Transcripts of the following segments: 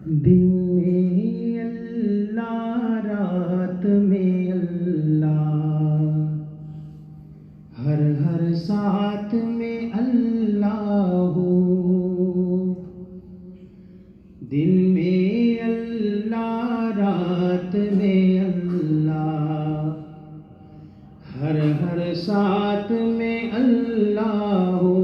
دن میں اللہ رات میں اللہ، ہر ہر ساتھ میں اللہ ہو۔ دن میں اللہ رات میں اللہ، ہر ہر ساتھ میں اللہ ہو۔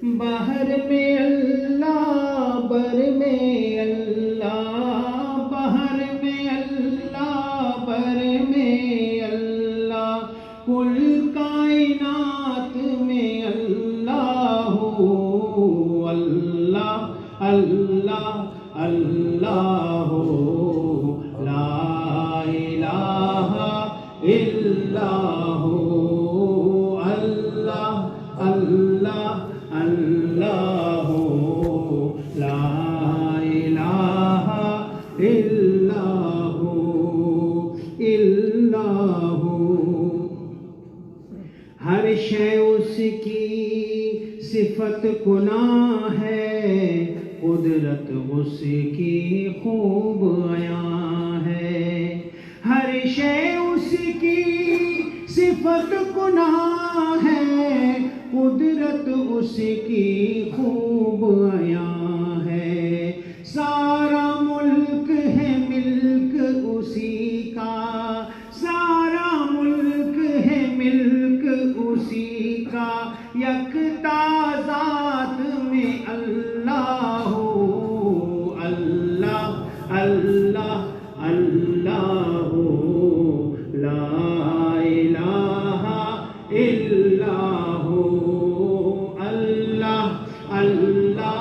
باہر میں اللہ، بر میں اللہ، باہر میں اللہ، بر میں اللہ، کل کائنات میں اللہ ہو۔ اللہ اللہ اللہ ہو، لا الہ الا ہو۔ اللہ اللہ اللہ ہو، لا الہ الا ہو، الا ہو۔ ہر شے اس کی صفت گناہ ہے، قدرت اس کی خوب عیاں ہے۔ ہر شے اس کی صفت گناہ ہے، قدرت اس کی خوب عیاں ہے۔ سارا ملک ہے ملک اسی کا، سارا ملک ہے ملک اسی کا، یکتا ذات میں اللہ ہو۔ اللہ اللہ اللہ ہو، لا الہ الا ہو۔ اللہ اللہ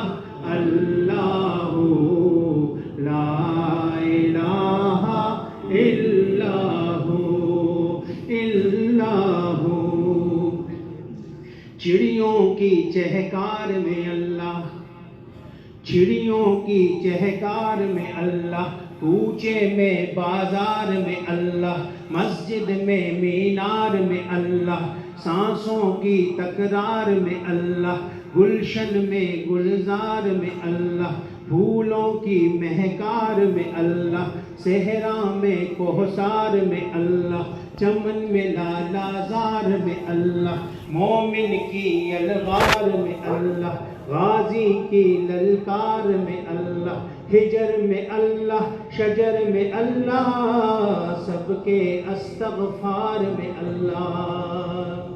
اللہ ہو، لا الہ الا ہو، الا ہو۔ چڑیوں کی چہکار میں اللہ، چڑیوں کی چہکار میں اللہ، کوچے میں بازار میں اللہ، مسجد میں مینار میں اللہ، سانسوں کی تکرار میں اللہ، گلشن میں گلزار میں اللہ، پھولوں کی مہکار میں اللہ، صحرا میں کوہسار میں اللہ، چمن میں لالا زار میں اللہ، مومن کی الغار میں اللہ، غازی کی للکار میں اللہ، ہجر میں اللہ، شجر میں اللہ، سب کے استغفار میں اللہ،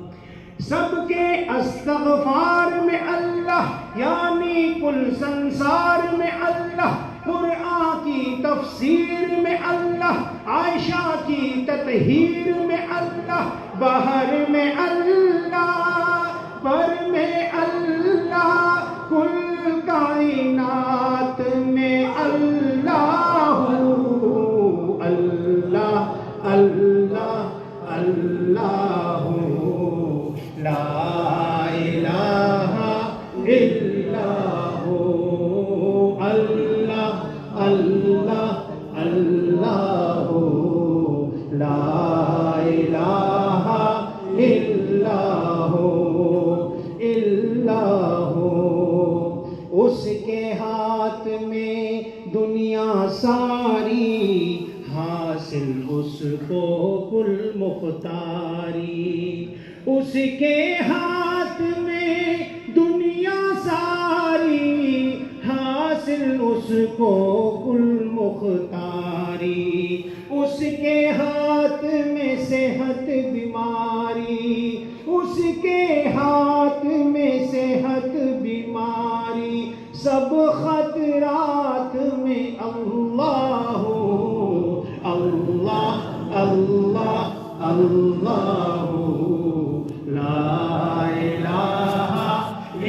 سب کے استغفار میں اللہ، یعنی کل سنسار میں اللہ، قرآن کی تفسیر میں اللہ، عائشہ کی تطہیر میں اللہ، باہر میں اللہ، پر میں اللہ، کل کائنات میں اللہ ہو۔ اللہ اللہ اللہ ہو، لا الہ الا ہو۔ اللہ اللہ اللہ ہو، لا الہ الا ہو، الا ہو۔ اس کے ہاتھ میں دنیا ساری، حاصل اس کو کل مختاری۔ اس کے ہاتھ میں دنیا ساری، حاصل اس کو کل مختاری۔ اس کے ہاتھ میں صحت بیماری، اس کے ہاتھ میں صحت بیماری، سب خطرات میں اللہ ہو۔ اللہ اللہ اللہ ہو، لا الہ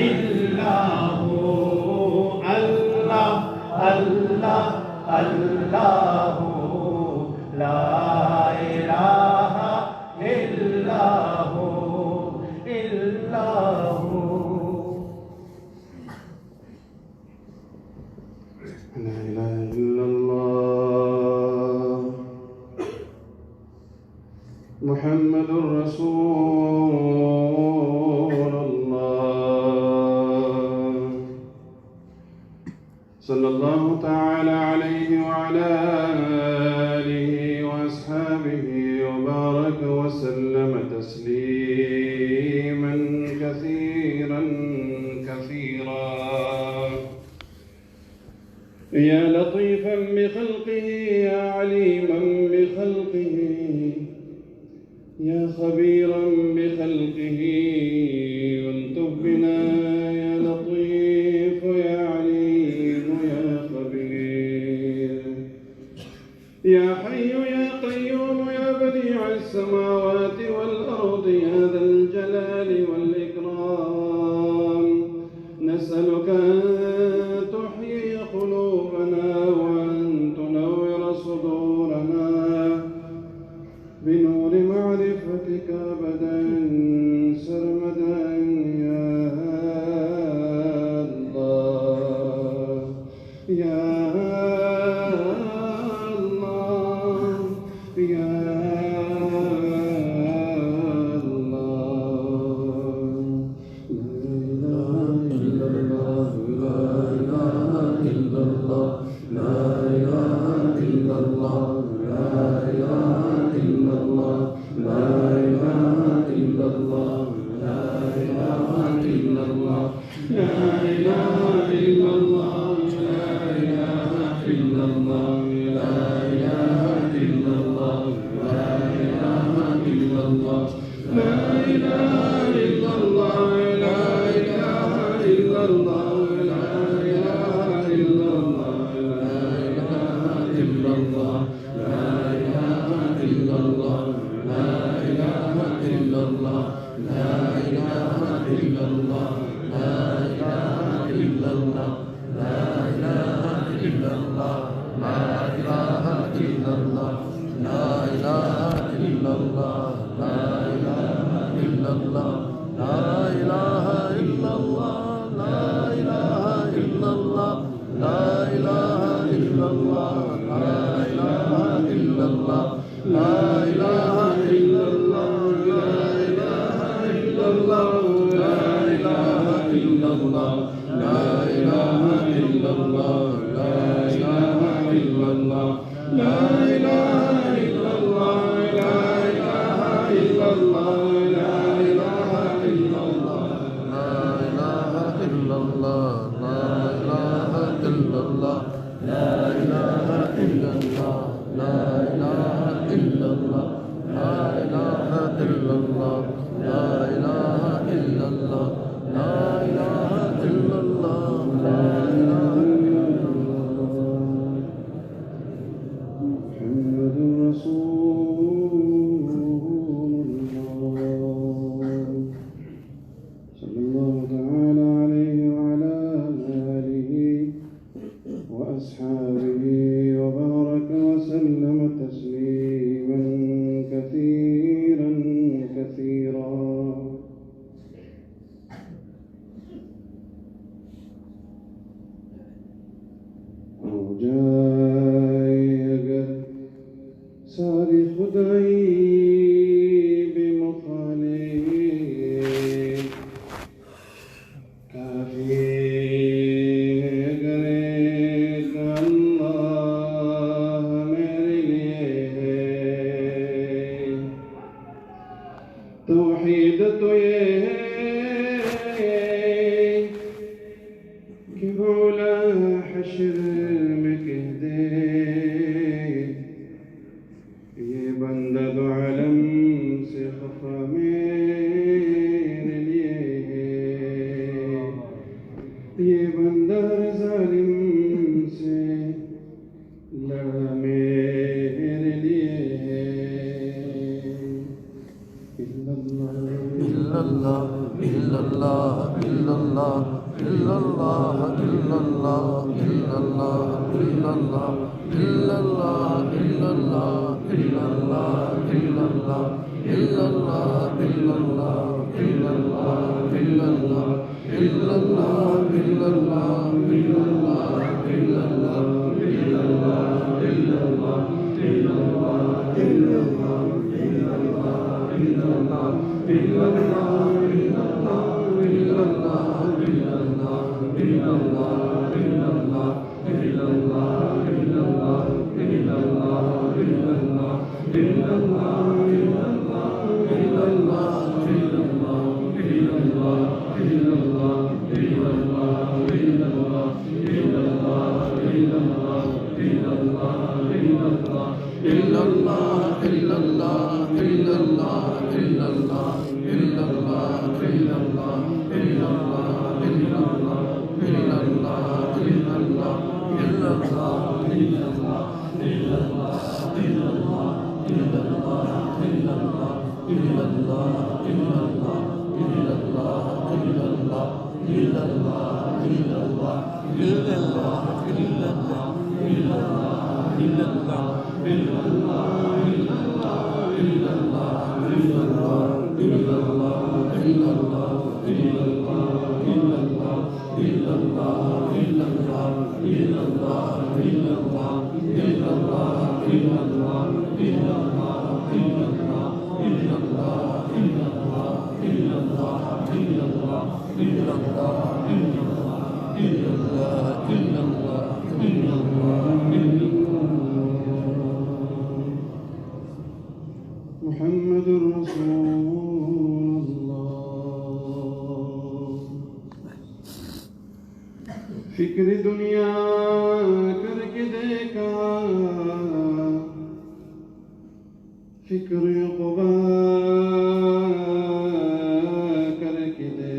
الا ہو اللہ اللہ اللہ لا الہ الا ہو اللہ لا إله إلا الله محمد رسول الله صلى الله تعالى عليه وعلى آله وأصحابه وبارك وسلم تسليما كثيرا كثيرا يا لطيفا بخلقه يا عليما بخلقه يا خبيرا بخلقه والطف بنا يا لطيف يا عليم يا خبير يا حي يا قيوم يا بديع السماوات والأرض يا ذا الجلال والإكرام نسألك أن تحيي قلوبنا وأن تنور صدورنا بنور معرفتك أبدا سرمدا يا الله يا الله يا محمد رسول فکر دنیا کر کے دیکھا فکر عقبا کر کے دیکھ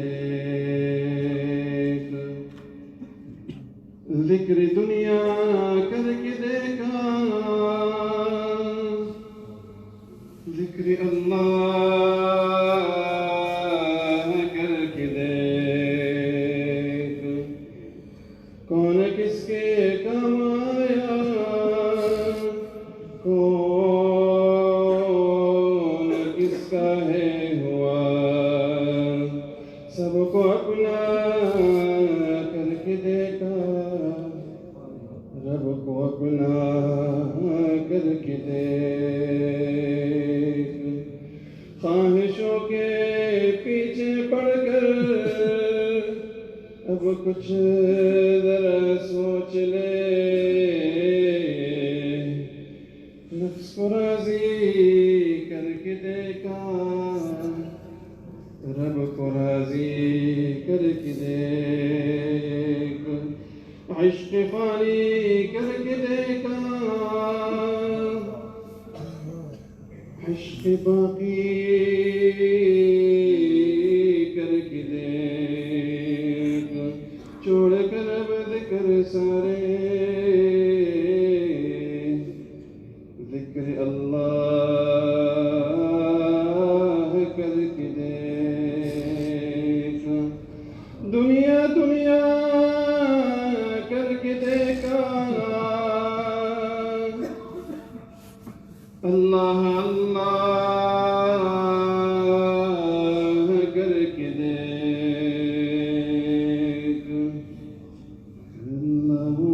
ذکر دنیا کر کے دیکھا ذکر اللہ کر کے دیکھ کون کس کے کام آیا کون کس کا ہے ہوا سب کو اپنا کر کے دیکھا رب کو اپنا کر کے دیکھ خواہشوں کے پیچھے پڑ کر اب کچھ ذرا سوچ لے نفس کو راضی کر کے دیکھا رب کو راضی کر کے دیکھ عشق فانی کر کے دیکھا عشق باقی کر کے دیکھ چھوڑ کر اب ذکر سارے ذکر اللہ کر کے دیکھ دنیا دنیا کر کے دیکھا اللہ اللہ کر کے دیکھ اللہ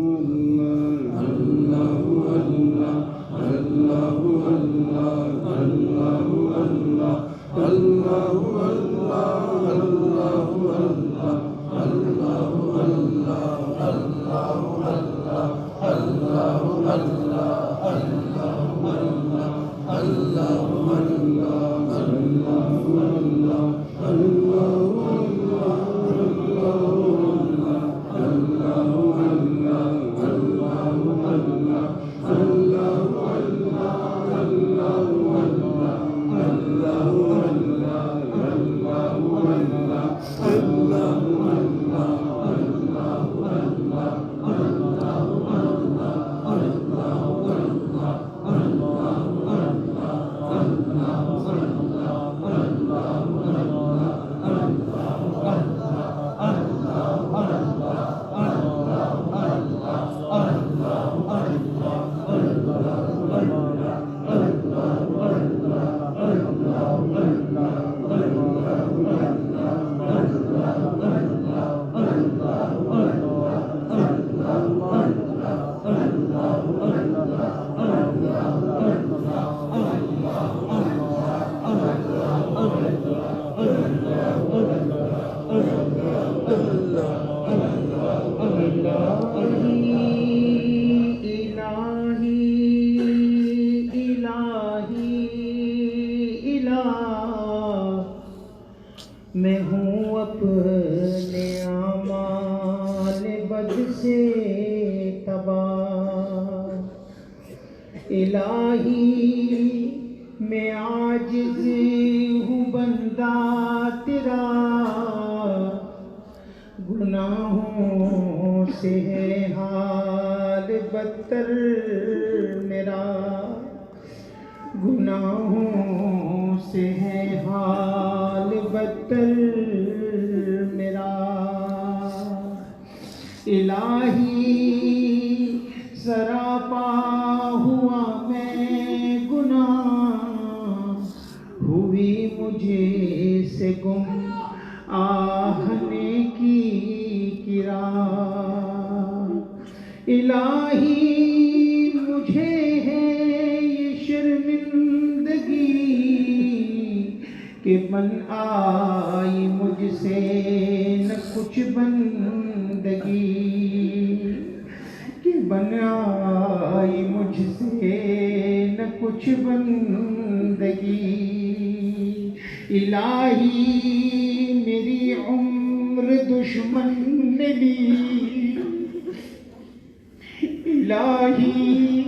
میں ہوں اپنے اعمال بد سے تباہ، الہی میں عاجز ہوں بندہ تیرا، گناہوں سے ہے حال بدتر میرا، گناہوں سے ہے حال بدتر میرا، الہی سراپا ہوا میں گناہ، ہوئی مجھے سے گم آہنے کی کرا، الہی مجھے ہے یہ شرمندگی کہ بن آئی مجھ سے نہ کچھ بندگی، کہ بن آئی مجھ سے نہ کچھ بندگی، الہی میری عمر دشمن نے لی، الہی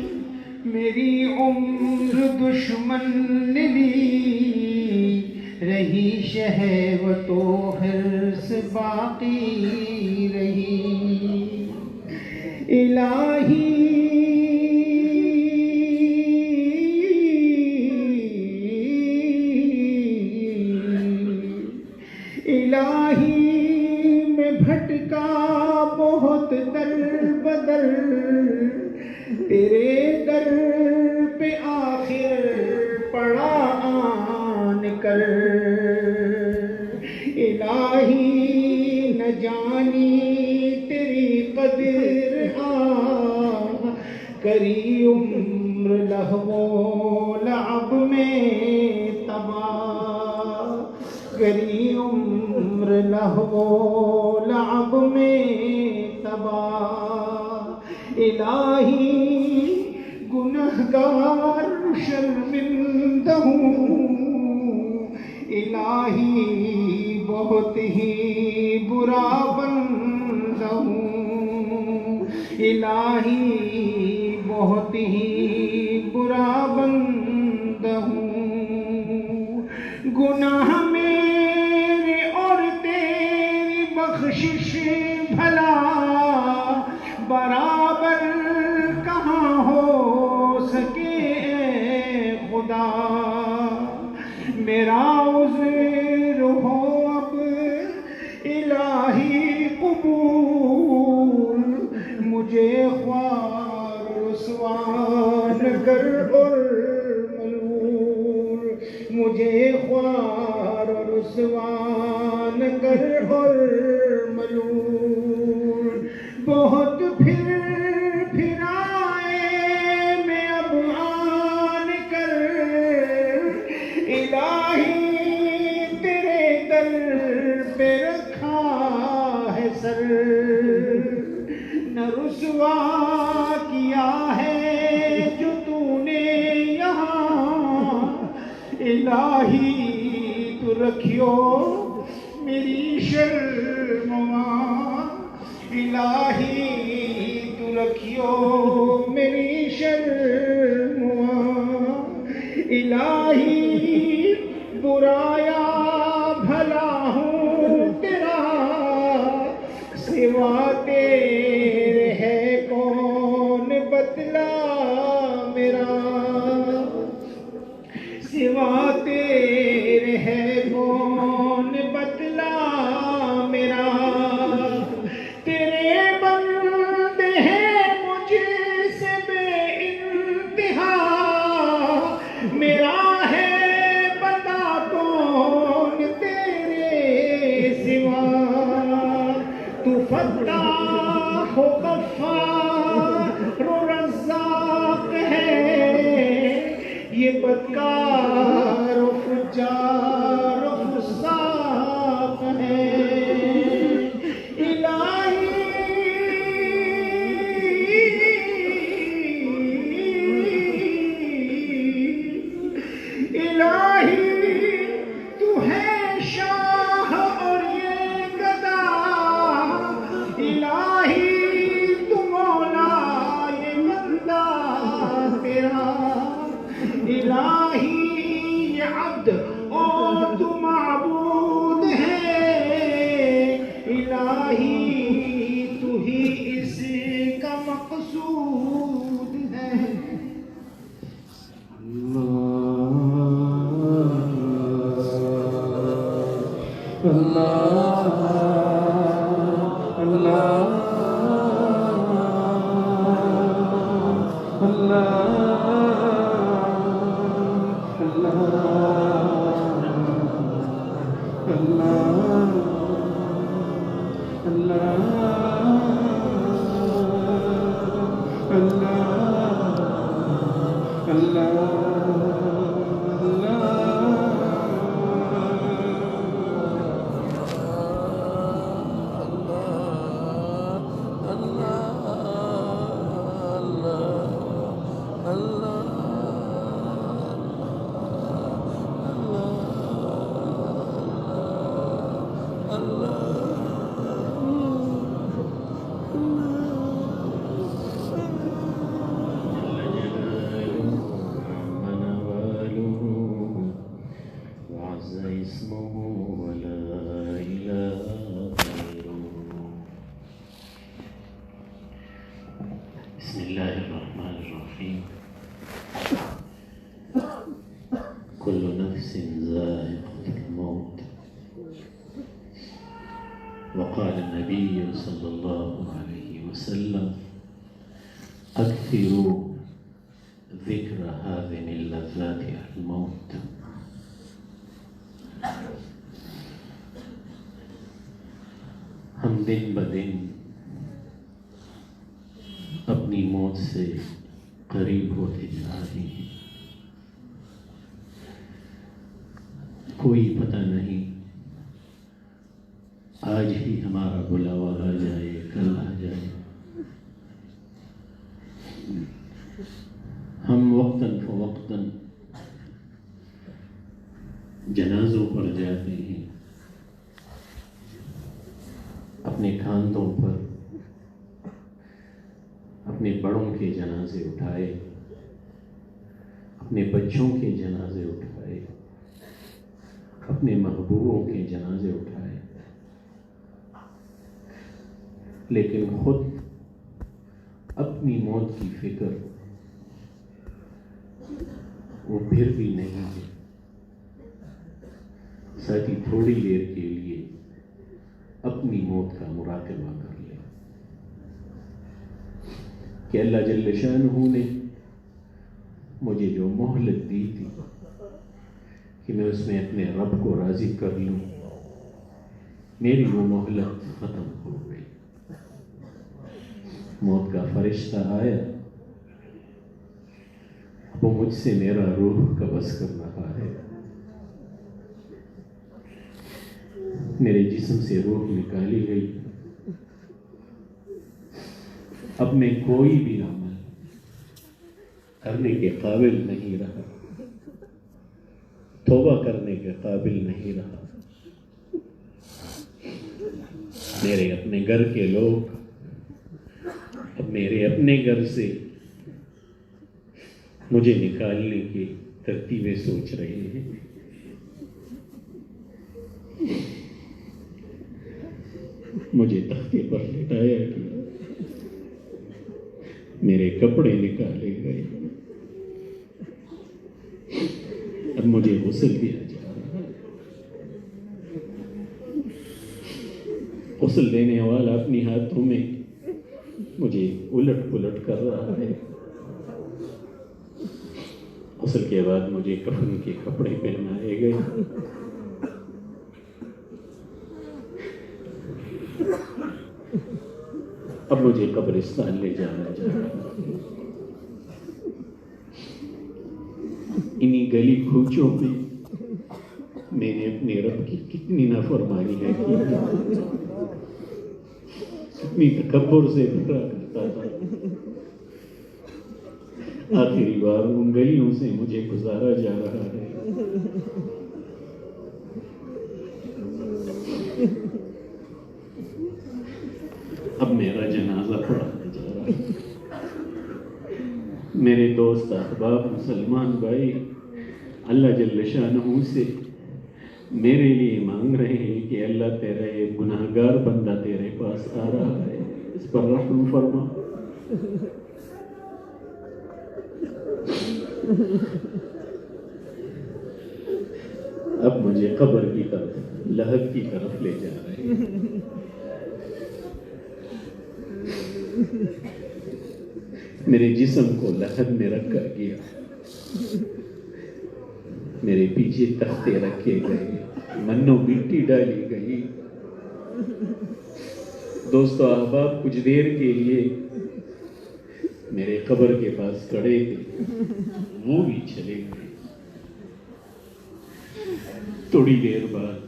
میری عمر دشمن نے لی، رہی شہوت و حرص باقی رہی، الہی الہی میں بھٹکا بہت در بدر، تیرے در پہ آخر پڑا آن کر، الہی نہ جانی تیری قدر کری عمر لہو و لعب میں تباہ، کری عمر لہو و لعب میں تباہ، الہی گنہگار شرمندہ ہوں، الہی بہت ہی برا بندہ ہوں، الہی بہت ہی برا بندہ ہوں، گناہ میرے اور تیری بخشش بھلا برابر کہاں ہو سکے اے خدا، میرا عذر ہو اب الہی قبول، مجھے خوار رسوا نہ کر اور ملول، مجھے خوار رسوا نہ کر اور ملول، بہت پھر آئے میں اب آن کر، الہی تیرے در پہ رکھا ہے سر، نہ رسوا کیا ہے جو تو نے یہاں، الہی تو رکھیو میری شرم وہاں، الہی تو رکھیو میری شرم وہاں، الہی برایا بھلا ہوں تیرا، سوا تیرے ہے کون بتلا میرا، سوا تیرے ہے کون بتلا میرا، تیرے بندے ہیں مجھ سے بے انتہا، میرا ہے بتا کون تیرے سوا، تو فتاح و غفار و رزاق ہے، یہ بدکار و فجار و فساق ہے، الہی الہی تو ہے شاہ عبد اور تو معبود ہے الہی تو ہی اس کا مقصود ہے بسم الله الرحمن الرحيم كل نفس ذائقة الموت وقال النبي صلى الله عليه وسلم أكثروا ذكر هذه اللذات الموت ہم دن بدن اپنی موت سے قریب ہوتے جا رہے ہیں کوئی پتہ نہیں آج ہی ہمارا بلاوا آ جائے کل آ جائے ہم وقتاً فوقتاً جنازوں پر جاتے ہیں اپنے کاندھوں پر اپنے بڑوں کے جنازے اٹھائے اپنے بچوں کے جنازے اٹھائے اپنے محبوبوں کے جنازے اٹھائے لیکن خود اپنی موت کی فکر وہ پھر بھی نہیں ہے ساتھ ہی تھوڑی دیر کے لیے اپنی موت کا مراقبہ کر لے کہ اللہ جل شانہ نے مجھے جو مہلت دی تھی کہ میں اس میں اپنے رب کو راضی کر لوں میری وہ مہلت ختم ہو گئی موت کا فرشتہ آیا وہ مجھ سے میرا روح قبض کر رہا ہے میرے جسم سے روح نکالی گئی اب میں کوئی بھی عمل کرنے کے قابل نہیں رہا توبہ کرنے کے قابل نہیں رہا میرے اپنے گھر کے لوگ اب میرے اپنے گھر سے مجھے نکالنے کی ترتیبیں سوچ رہے ہیں مجھے تختے پر لٹایا گیا میرے کپڑے نکالے گئے اب مجھے غسل دیا جا رہا ہے غسل دینے والا اپنی ہاتھوں میں مجھے الٹ پلٹ کر رہا ہے غسل کے بعد مجھے کفن کے کپڑے پہنائے گئے اب مجھے قبرستان لے جانا چاہتا انہی گلی کوچوں میں میں نے اپنے رب کی کتنی نافرمانی ہے کی کتنی تکبر سے بھرا کرتا تھا آخری بار ان گلیوں سے مجھے گزارا جا رہا ہے اب میرا جنازہ پڑھانے جا رہا ہے میرے دوست احباب مسلمان بھائی اللہ جل شانہ سے میرے لیے مانگ رہے ہیں کہ اللہ تیرا ایک گناہگار بندہ تیرے پاس آ رہا ہے، اس پر رحم فرما۔ اب مجھے قبر کی طرف، لحد کی طرف لے جا رہے ہیں۔ میرے جسم کو لحد میں رکھا گیا، میرے پیچھے تختے رکھے گئے، منو مٹی ڈالی گئی۔ دوستو احباب کچھ دیر کے لیے میرے قبر کے پاس کھڑے تھے، وہ بھی چلے گئے۔ تھوڑی دیر بعد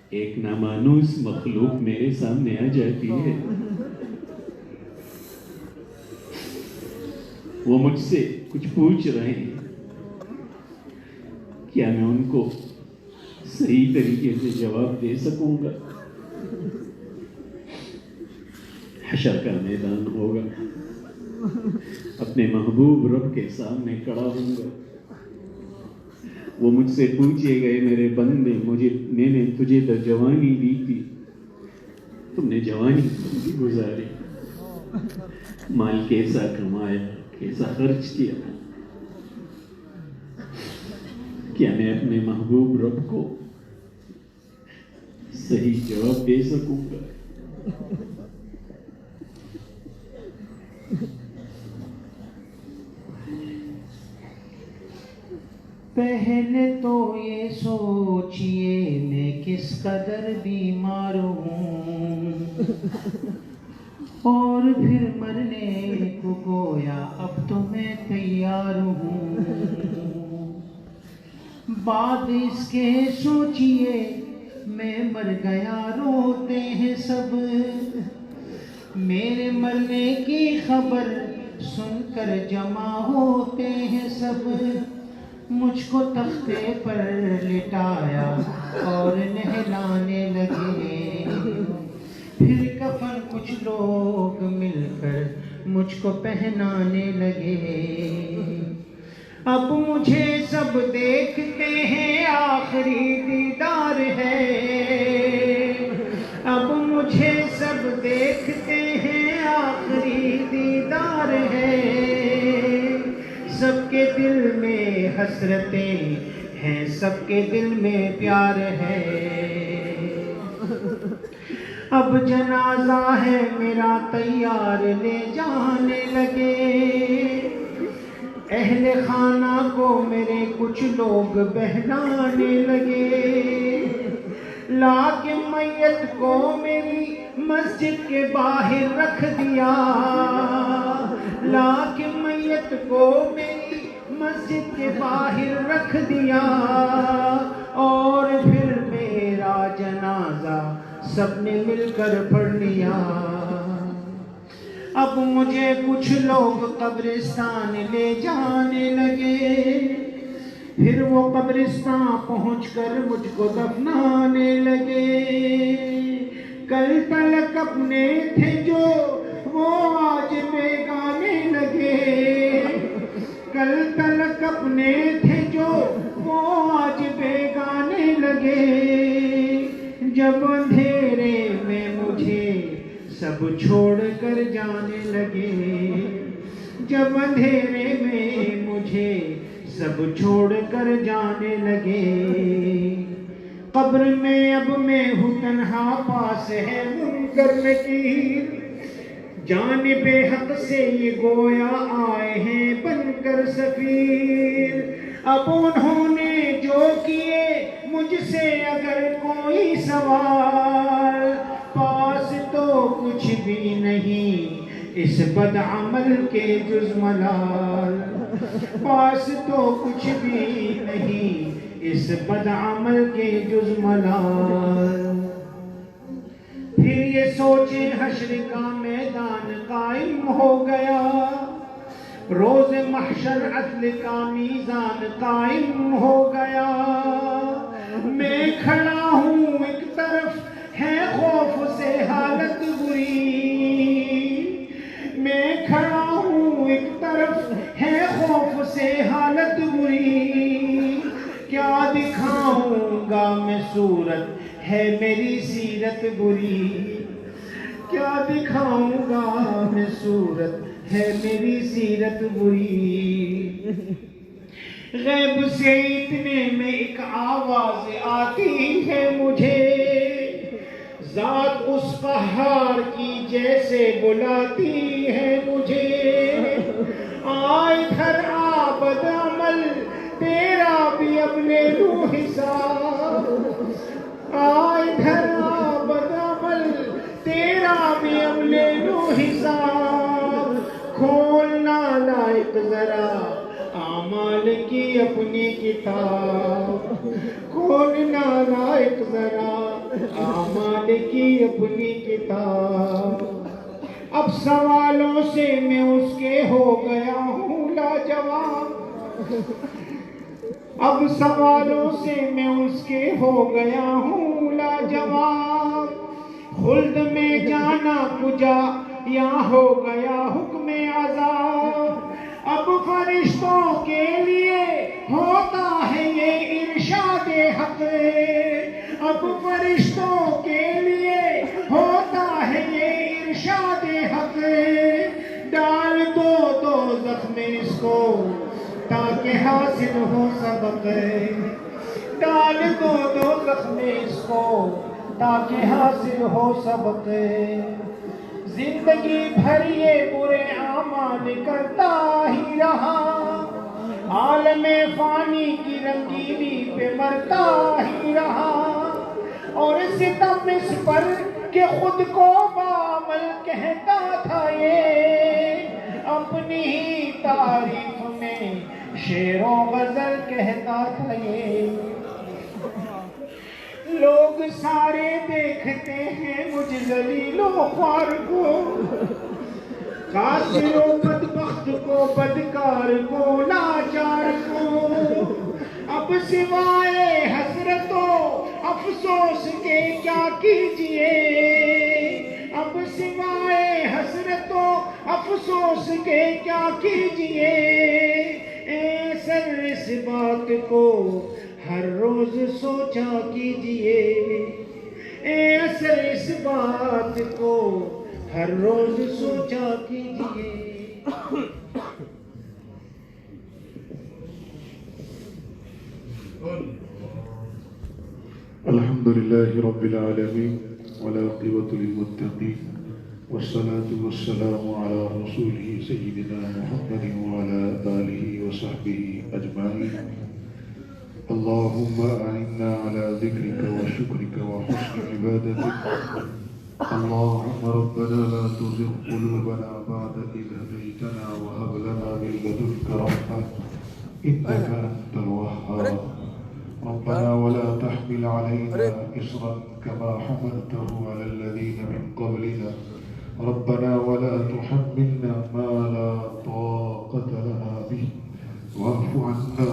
ایک نامانوس مخلوق میرے سامنے آ جاتی ہے، وہ مجھ سے کچھ پوچھ رہے ہیں، کیا میں ان کو صحیح طریقے سے جواب دے سکوں گا؟ حشر کا میدان ہوگا، اپنے محبوب رب کے سامنے کھڑا ہوں گا۔ وہ مجھ سے پوچھے گئے، میرے بندے، میں نے تجھے تو جوانی دی تھی، تم نے جوانی بھی گزاری، مال کیسا کمایا، کیسا خرچ کیا؟ کیا میں اپنے محبوب رب کو صحیح جواب دے سکوں گا؟ پہلے تو یہ سوچئے میں کس قدر بیمار ہوں، اور پھر مرنے کو گویا اب تو میں تیار ہوں۔ بعد اس کے سوچئے میں مر گیا روتے ہیں سب، میرے مرنے کی خبر سن کر جمع ہوتے ہیں سب۔ مجھ کو تختے پر لٹایا اور نہلانے لگے، پھر کفن کچھ لوگ مل کر مجھ کو پہنانے لگے۔ اب مجھے سب دیکھتے ہیں، آخری دیدار ہے، اب مجھے سب دیکھتے ہیں، آخری دیدار ہے۔ سب کے دل میں حسرتیں ہیں، سب کے دل میں پیار ہے۔ اب جنازہ ہے میرا تیار، لے جانے لگے، اہل خانہ کو میرے کچھ لوگ بہلانے لگے۔ لا کے میت کو میری مسجد کے باہر رکھ دیا، لا کے میت کو میری مسجد کے باہر رکھ دیا، اور پھر میرا جنازہ سب نے مل کر پڑھ لیا۔ اب مجھے کچھ لوگ قبرستان لے جانے لگے، پھر وہ قبرستان پہنچ کر مجھ کو دفنانے لگے۔ کل تلک اپنے تھے جو وہ آج بیگانے لگے، کل تلک اپنے تھے جو وہ آج بیگانے لگے۔ جب اندھیرے میں مجھے سب چھوڑ کر جانے لگے، جب اندھیرے میں مجھے سب چھوڑ کر جانے لگے۔ قبر میں اب میں ہوں تنہا، پاس ہے منکر نکیر، جانب حق سے یہ گویا آئے ہیں بن کر سفیر۔ اب انہوں نے جو کیے مجھ سے اگر کوئی سوال، پاس تو کچھ بھی نہیں اس بدعمل کے جز ملال، پاس تو کچھ بھی نہیں اس بدعمل کے جز ملال۔ پھر یہ سوچیں حشر کا میدان قائم ہو گیا، روز محشر عدل کا میزان قائم ہو گیا۔ میں کھڑا ہوں ایک طرف ہے خوف سے حالت بری، میں کھڑا ہوں ایک طرف ہے خوف سے حالت بری، دکھاؤں گا میں صورت ہے میری سیرت بری کیا دکھاؤں گا میں صورت ہے میری سیرت بری غیب سے اتنے میں ایک آواز آتی ہے مجھے ذات اس پہاڑ کی جیسے بلاتی ہے مجھے آ ادھر آ بد عمل تیرا بھی اب لے لوں حساب آ ادھر آ بد عمل تیرا بھی اب لے لوں حساب کھولنا لائق ذرا اعمال کی اپنی کتاب کھولنا لائق ذرا اعمال کی اپنی کتاب اب سوالوں سے میں اس کے ہو گیا ہوں لاجواب اب سوالوں سے میں اس کے ہو گیا ہوں لاجواب خلد میں جانا کجا یا ہو گیا حکم عذاب اب فرشتوں کے لیے ہوتا ہے یہ ارشاد حق اب فرشتوں کے لیے ہوتا ہے یہ ارشاد حق ڈال دو دوزخ میں اس کو تاکہ حاصل ہو سبق ڈال دو دوزخ میں اس کو تاکہ حاصل ہو سبق زندگی بھر یہ برے اعمال کرتا ہی رہا عالم فانی کی رنگینی پہ مرتا ہی رہا اور ستم اس پر کہ خود کو بعمل کہتا تھا یہ اپنی ہی تعریف میں شعر و غزل کہتا تھا یہ لوگ سارے دیکھتے ہیں مجھ ذلیل و خوار کو قاصر و بدبخت کو بدکار کو لاچار کو اب سوائے حسرت و افسوس کے کیا کیجئے اب سوائے حسرت و افسوس کے کیا کیجئے اے سر اس بات کو ہر روز سوچا کیجئے اے اثر اس بات کو ہر روز سوچا کیجئے الحمد لله رب العالمين والعاقبة للمتقين والصلاة والسلام على رسوله سيدنا محمد وعلى آله وصحبه أجمعين اللهم أعنا على ذكرك وشكرك وحسن عبادتك اللهم ربنا لا تزغ قلوبنا بعد إذ هديتنا وهب لنا من لدنك رحمة إنك أنت الوهاب ربنا ولا تحمل علينا إصرا كما حملته على الذين من قبلنا ربنا ولا تحملنا ما لا طاقة لنا به واعف عنا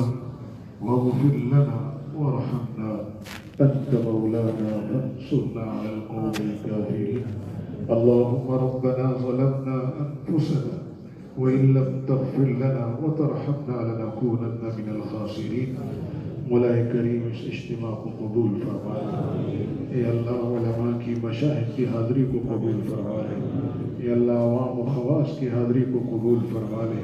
واغفر لنا وارحمنا أنت مولانا فانصرنا على القوم الكافرين اللهم ربنا ظلمنا أنفسنا وإن لم تغفر لنا وترحمنا لنكونن من الخاسرين مولا کریم اس اجتماع کو قبول فرما لے اے اللہ علماء کی مشاہد کی حاضری کو قبول فرما لے اے اللہ عوام و خواص کی حاضری کو قبول فرما لے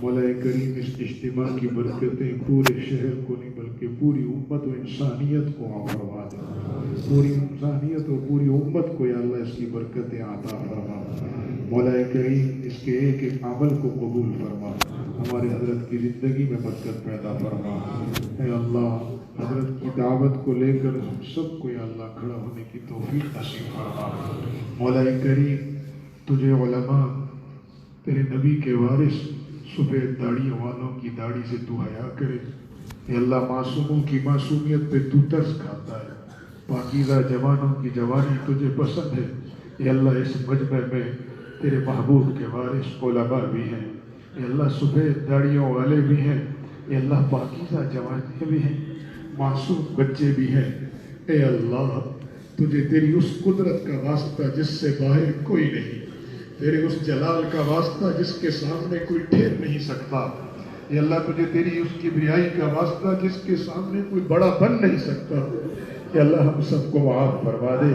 مولا کریم اس اجتماع کی برکتیں پورے شہر کو نہیں بلکہ پوری امت و انسانیت کو عطا فرما دے پوری انسانیت اور پوری امت کو یا اللہ اس کی برکتیں عطا فرما مولا کریم اس کے ایک ایک عمل کو قبول فرما ہمارے حضرت کی زندگی میں برکت پیدا فرما اے اللہ حضرت کی دعوت کو لے کر ہم سب کو یا اللہ کھڑا ہونے کی توفیق نصیب فرما مولا کریم تجھے علماء تیرے نبی کے وارث سفید داڑھی والوں کی داڑھی سے تو حیا کرے اے اللہ معصوموں کی معصومیت پہ تو ترس کھاتا ہے پاکیزہ جوانوں کی جوانی تجھے پسند ہے اے اللہ اس مجمع میں تیرے محبوب کے وارث علماء بھی ہیں اے اللہ سفید داڑھیوں والے بھی ہیں اے اللہ پاکیزہ جوانیں بھی ہیں معصوم بچے بھی ہیں اے اللہ تجھے تیری اس قدرت کا واسطہ جس سے باہر کوئی نہیں تیرے اس جلال کا واسطہ جس کے سامنے کوئی ٹھہر نہیں سکتا یہ اللہ تجھے تیری اس کبریائی کا واسطہ جس کے سامنے کوئی بڑا بن نہیں سکتا، کہ اللہ ہم سب کو معاف فرما دے،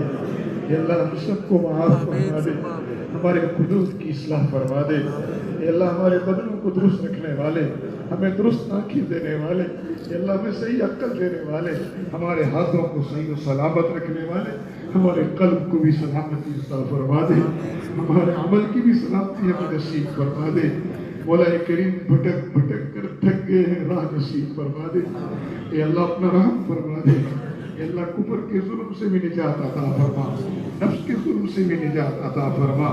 کہ اللہ ہم سب کو معاف فرما دے، ہمارے قلوب کی اصلاح فرما دے، کہ اللہ ہمارے بدنوں کو درست رکھنے والے، ہمیں درست آنکھیں دینے والے، کہ اللہ ہمیں صحیح عقل دینے والے، ہمارے ہاتھوں کو صحیح و سلامت رکھنے والے، ہمارے قلب کو بھی سلامتی عطا فرما دے، ہمارے عمل کی بھی سلامتی ہمیں نصیب فرما دے۔ مولا کریم بھٹک بھٹک کر تھک گئے ہیں، راہ نصیب فرما دے، اے اللہ اپنا رحم فرما دے، اے اللہ کفر کے ظلم سے بھی نجات عطا فرما، نفس کے ظلم سے بھی نجات عطا فرما،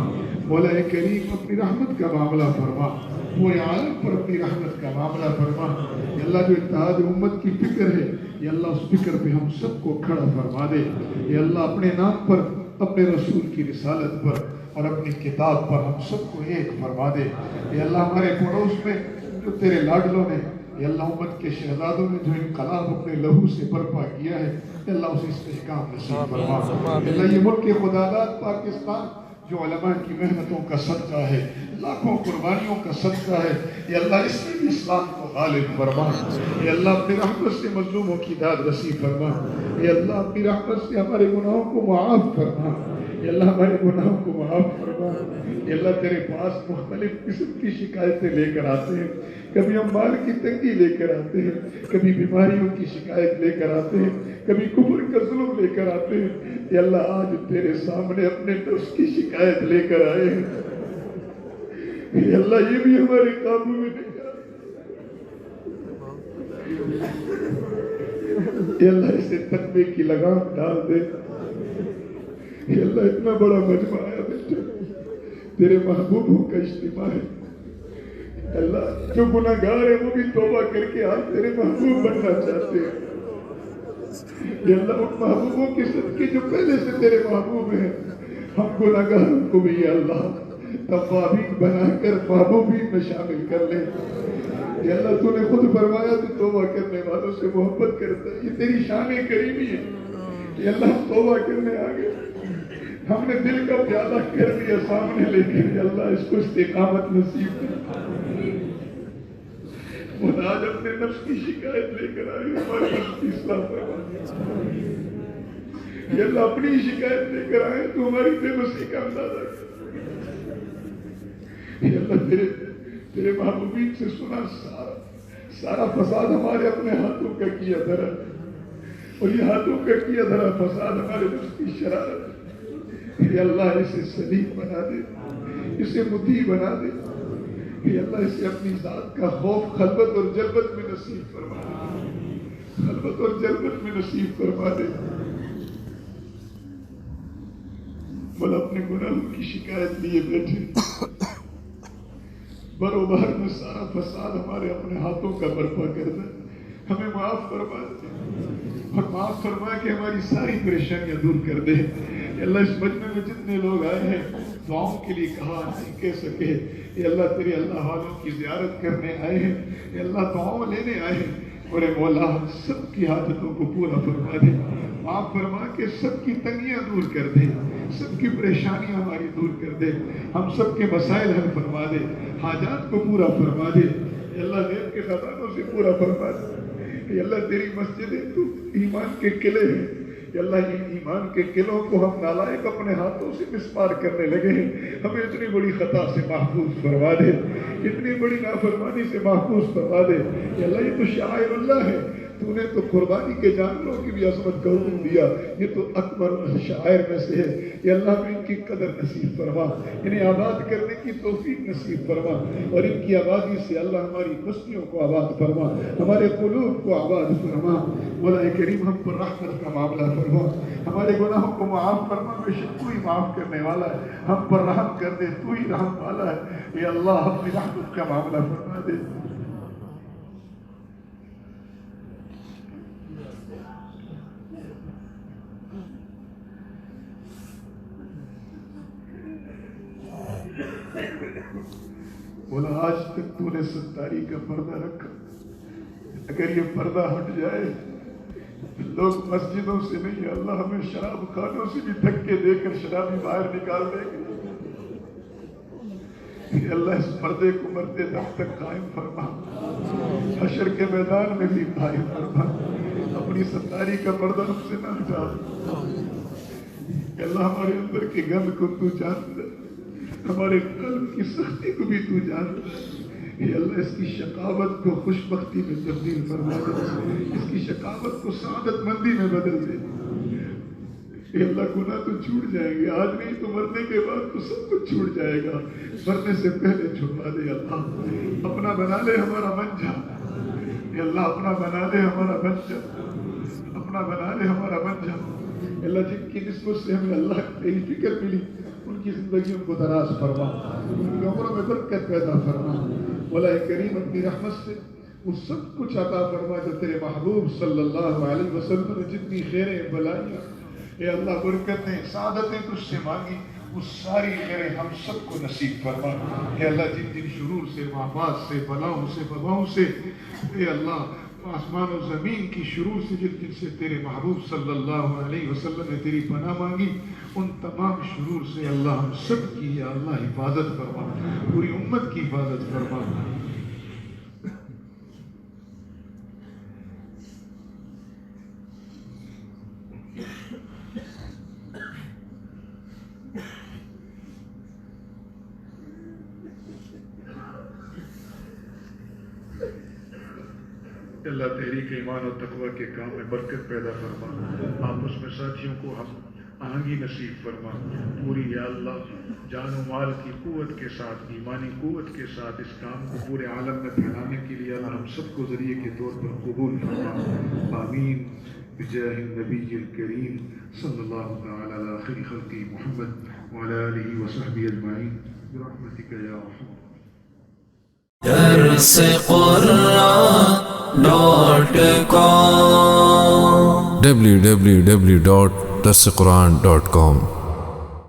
مولا کریم اپنی رحمت کا معاملہ فرما، پورے عالم پر اپنی رحمت کا معاملہ فرما، اے اللہ جو اتحاد امت کی فکر ہے، اے اللہ اس فکر پہ ہم سب کو کھڑا فرما دے، اے اللہ اپنے نام پر، اپنے رسول کی رسالت پر اور اپنی کتاب پر ہم سب کو ایک فرما دے، اے اللہ ہمارے پڑوس میں جو تیرے لاڈلوں نے، اے اللہ امت کے شہزادوں نے جو انقلاب اپنے لہو سے برپا کیا ہے، اے اللہ اسے استحکام نصیب فرما، اے اللہ یہ ملک خداداد پاکستان جو علماء کی محنتوں کا صدقہ ہے، لاکھوں قربانیوں کا صدقہ ہے، اے اللہ اس میں بھی اسلام کو غالب فرما، اے اللہ اپنی رحمت سے مظلوموں کی داد رسی فرما، اے اللہ اپنی رحمت سے ہمارے گناہوں کو معاف فرما، اے اللہ ہمارے گناہوں کو معاف فرما، اے اللہ تیرے پاس مختلف قسم کی شکایتیں لے کر آتے ہیں، کبھی ہم مال کی تنگی لے کر آتے ہیں، کبھی بیماریوں کی شکایت لے کر آتے ہیں، کبھی کفر کا ظلم لے کر آتے ہیں، اے اللہ آج تیرے سامنے اپنے نفس کی شکایت لے کر آئے ہیں، اے اللہ یہ بھی ہمارے قابو میں نہیں آ، اے اللہ اسے تقوی کی لگام ڈال دے، اے اللہ اتنا بڑا مجمع ہے بیٹا، تیرے محبوبوں کا اجتماع ہے، اللہ جو گناہگار ہے وہ بھی توبہ کر کے آج تیرے محبوب بننا چاہتے ہیں، اے اللہ ان محبوبوں کے صدقے جو پہلے سے تیرے محبوب ہیں، ہم گناہگاروں کو بھی اے اللہ توابین بنا کر محبوبین میں شامل کر لے، اے اللہ تو نے خود فرمایا تو توبہ کرنے والوں سے محبت کرتا ہے، یہ تیری شان کریمی ہے، اے اللہ ہم توبہ کرنے آگے، ہم نے دل کا پیالہ کر لیا سامنے لے کر، اللہ اس کو استقامت نصیب کر، خدا آج اپنے نفس کی شکایت لے کر آئے، ہمارے نفس کی اصلاح فرما، یہ اللہ اپنی شکایت لے کر آئے تو ہماری بے بسی کا اندازہ کر، یہ اللہ تیرے محبوبین سے سنا سارا فساد ہمارے اپنے ہاتھوں کا کیا دھرا، اور یہ ہاتھوں کا کیا دھرا فساد ہمارے نفس کی شرارت، کہ اللہ اسے سلیم بنا دے، اسے مطیع بنا دے، کہ اللہ اسے اپنی ذات کا خوف خلوت اور جلوت میں نصیب فرما دے، خلوت اور جلوت میں نصیب فرما دے، بل اپنے گناہوں کی شکایت لیے بیٹھے، بروبار میں سارا فساد ہمارے اپنے ہاتھوں کا برپا کر دے، ہمیں معاف فرما دے، اور معاف فرما کے ہماری ساری پریشانیاں دور کر دے، اللہ اس مجمع میں جتنے لوگ آئے ہیں دعاؤں کے لیے کہا نہیں کہہ سکے، اے اللہ تیرے اللہ والوں کی زیارت کرنے آئے ہیں، اے اللہ دعاؤں لینے آئے ہیں، اور اے مولا سب کی حاجتوں کو پورا فرما دے، معاف فرما کے سب کی تنگیاں دور کر دے، سب کی پریشانیاں ہماری دور کر دے، ہم سب کے مسائل حل فرما دے، حاجات کو پورا فرما دے، اے اللہ غیب کے خزانوں سے پورا فرما دے، اے اللہ تیری مسجدیں تو ایمان کے قلعے ہیں، کہ اللہ ان ایمان کے قلعوں کو ہم نالائق اپنے ہاتھوں سے مسمار کرنے لگے ہیں، ہمیں اتنی بڑی خطا سے محفوظ فرما دے، اتنی بڑی نافرمانی سے محفوظ فرما دے، کہ اللہ یہ تو شعائر اللہ ہے، تو نے تو قربانی کے جانوروں کی بھی عظمت کا حکم دیا، یہ تو اکبر شعائر میں سے ہے، یہ اللہ میں ان کی قدر نصیب فرما، انہیں آباد کرنے کی توفیق نصیب فرما، اور ان کی آبادی سے اللہ ہماری بستیوں کو آباد فرما، ہمارے قلوب کو آباد فرما، مولا کریم ہم پر رحمت کا معاملہ فرما، ہمارے گناہوں کو معاف فرما، بے شک تو ہی معاف کرنے والا ہے، ہم پر رحم کر دے، تو ہی رحم والا ہے، اے اللہ اپنی رحمت کا معاملہ فرما دے۔ بولا آج تک تو نے ستاری کا پردہ رکھا، اگر یہ پردہ ہٹ جائے لوگ مسجدوں سے نہیں، اللہ ہمیں شراب خانوں سے بھی دھکے دے کر شرابی باہر نکال دے گے، کہ اللہ اس پردے کو مرتے دم تک قائم فرما، حشر کے میدان میں بھی قائم فرما، اپنی ستاری کا پردہ ہم سے نہ ہٹا۔ اللہ ہمارے اندر کے گند کو تو جانتا، ہمارے قلب کی سختی کو بھی تو جانتا۔ اے اللہ اس کی شقاوت کو خوشبختی میں تبدیل فرما دے، اس کی شقاوت کو سعادت مندی میں بدل دے۔ اے اللہ گناہ تو چھوٹ جائیں گے، آج نہیں تو مرنے کے بعد تو سب کچھ چھوٹ جائے گا، مرنے سے پہلے چھپا دے اللہ، اپنا بنا لے ہمارا منجا۔ اے اللہ اپنا بنا لے ہمارا منجا، اپنا بنا لے ہمارا منجا۔ اللہ جن کی نسبت سے ہمیں اللہ تیری فکر ملی، ان کی زندگیوں کو دراز فرما، ان کی عمروں میں برکت پیدا فرما۔ مولا کریم اپنی رحمت سے وہ سب کچھ عطا فرما جو تیرے محبوب صلی اللہ علیہ وسلم نے جتنی خیریں بلائیاں، اے اللہ برکتیں سعادتیں تجھ سے مانگی، وہ ساری خیریں ہم سب کو نصیب فرما۔ اے اللہ جن جن شرور سے، وباء سے، بلاؤں سے، وباؤں سے، اے اللہ آسمان و زمین کی شرور سے جن جن سے تیرے محبوب صلی اللہ علیہ وسلم نے تیری پناہ مانگی، ان تمام شرور سے اللہ ہم سب کی یا اللہ حفاظت فرما، پوری امت کی حفاظت فرما۔ اللہ تحریک ایمان و تقوی کے کام میں برکت پیدا فرما، آپس میں ساتھیوں کو ہم آہنگی نصیب فرما، پوری یا اللہ جان و مال کی قوت کے ساتھ، ایمانی قوت کے ساتھ اس کام کو پورے عالم میں پھیلانے کے لیے اللہ ہم سب کو ذریعے کے طور پر قبول فرما۔ آمین بجاہ النبی الکریم صلی اللہ تعالی علی خیر خلق محمد وعلی آلہ وصحبہ اجمعین برحمتک یا ارحم۔ درس قرآن www.darsequran.com